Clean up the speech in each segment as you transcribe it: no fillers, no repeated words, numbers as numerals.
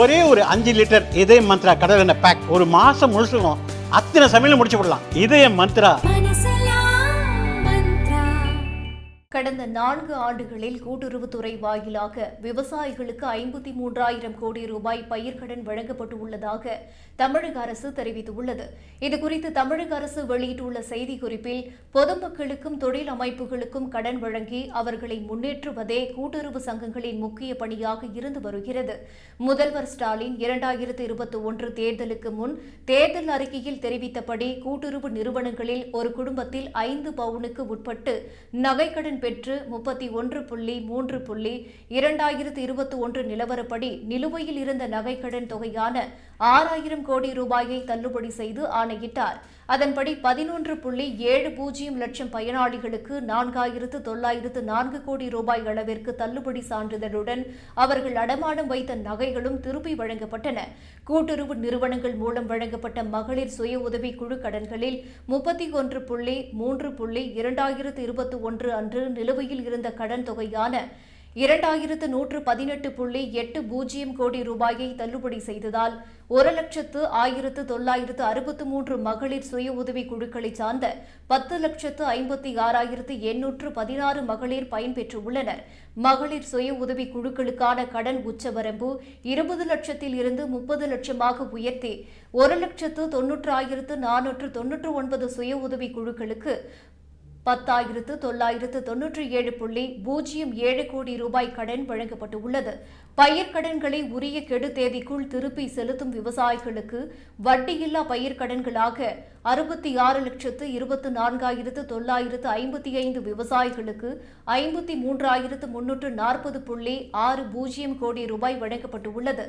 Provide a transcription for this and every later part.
ஒரே ஒரு 5 லிட்டர் இதய மந்த்ரா கடல் எண்ணெய் பேக் ஒரு மாசம் முழுசுக்கும் அத்தனை சமையல முடிச்சு விடலாம். இதய மந்த்ரா. கடந்த 4 ஆண்டுகளில் கூட்டுறவுத்துறை வாயிலாக விவசாயிகளுக்கு 53,000 கோடி ரூபாய் பயிர்க்கடன் வழங்கப்பட்டு உள்ளதாக தமிழக அரசு தெரிவித்துள்ளது. இதுகுறித்து தமிழக அரசு வெளியிட்டுள்ள செய்திக்குறிப்பில் பொதுமக்களுக்கும் தொழில் அமைப்புகளுக்கும் கடன் வழங்கி அவர்களை முன்னேற்றுவதே கூட்டுறவு சங்கங்களின் முக்கிய பணியாக இருந்து வருகிறது. முதல்வர் ஸ்டாலின் 2021 தேர்தலுக்கு முன் தேர்தல் அறிக்கையில் தெரிவித்தபடி கூட்டுறவு நிறுவனங்களில் ஒரு குடும்பத்தில் 5 பவுனுக்கு உட்பட்டு நகைக்கடன் பெற்று 31.3 2021 நிலவரப்படி நிலுவையில் இருந்த நகைக்கடன் தொகையான 6,000 கோடி ரூபாயை தள்ளுபடி செய்து ஆணையிட்டார். அதன்படி 11.70 லட்சம் பயனாளிகளுக்கு 4,904 கோடி ரூபாய் அளவிற்கு தள்ளுபடி சான்றிதழுடன் அவர்கள் அடமானம் வைத்த நகைகளும் திருப்பி வழங்கப்பட்டன. கூட்டுறவு நிறுவனங்கள் மூலம் வழங்கப்பட்ட மகளிர் சுய உதவி குழு கடன்களில் 31.3 2021 அன்று நிலுவையில் இருந்த கடன் தொகையான 2,118.80 கோடி ரூபாயை தள்ளுபடி செய்ததால் 1,01,963 மகளிர் சுய உதவி குழுக்களை சார்ந்த 10,56,816 மகளிர் பயன்பெற்றுள்ளனர். மகளிர் சுய உதவி குழுக்களுக்கான கடன் உச்சவரம்பு 20 லட்சத்தில் இருந்து 30 லட்சமாக உயர்த்தி 1,90,499 சுய உதவி குழுக்களுக்கு 10,997.07 கோடி ரூபாய் கடன் வழங்கப்பட்டுள்ளது. பயிர்க்கடன்களை உரிய கெடு தேதிக்குள் திருப்பி செலுத்தும் விவசாயிகளுக்கு வட்டியில்லா பயிர்க்கடன்களாக 66,24,955 விவசாயிகளுக்கு 53,340.60 கோடி ரூபாய் வழங்கப்பட்டுள்ளது.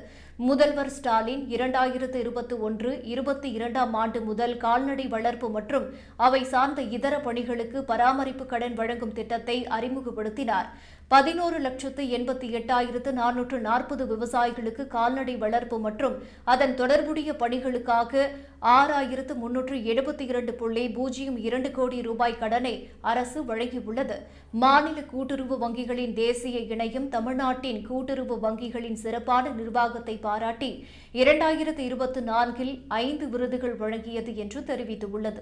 முதல்வர் ஸ்டாலின் 2021-22 ஆண்டு முதல் கால்நடை வளர்ப்பு மற்றும் அவை சார்ந்த இதர பணிகளுக்கு பராமரிப்பு கடன் வழங்கும் திட்டத்தை அறிமுகப்படுத்தினார். 11,88,440 விவசாயிகளுக்கு கால்நடை வளர்ப்பு மற்றும் அதன் தொடர்புடைய பணிகளுக்காக 6,372.02 கோடி ரூபாய் கடனை அரசு வழங்கியுள்ளது. மாநில கூட்டுறவு வங்கிகளின் தேசிய இணையம் தமிழ்நாட்டின் கூட்டுறவு வங்கிகளின் சிறப்பான நிர்வாகத்தை பாராட்டி 2024 5 விருதுகள் வழங்கியது என்று தெரிவித்துள்ளது.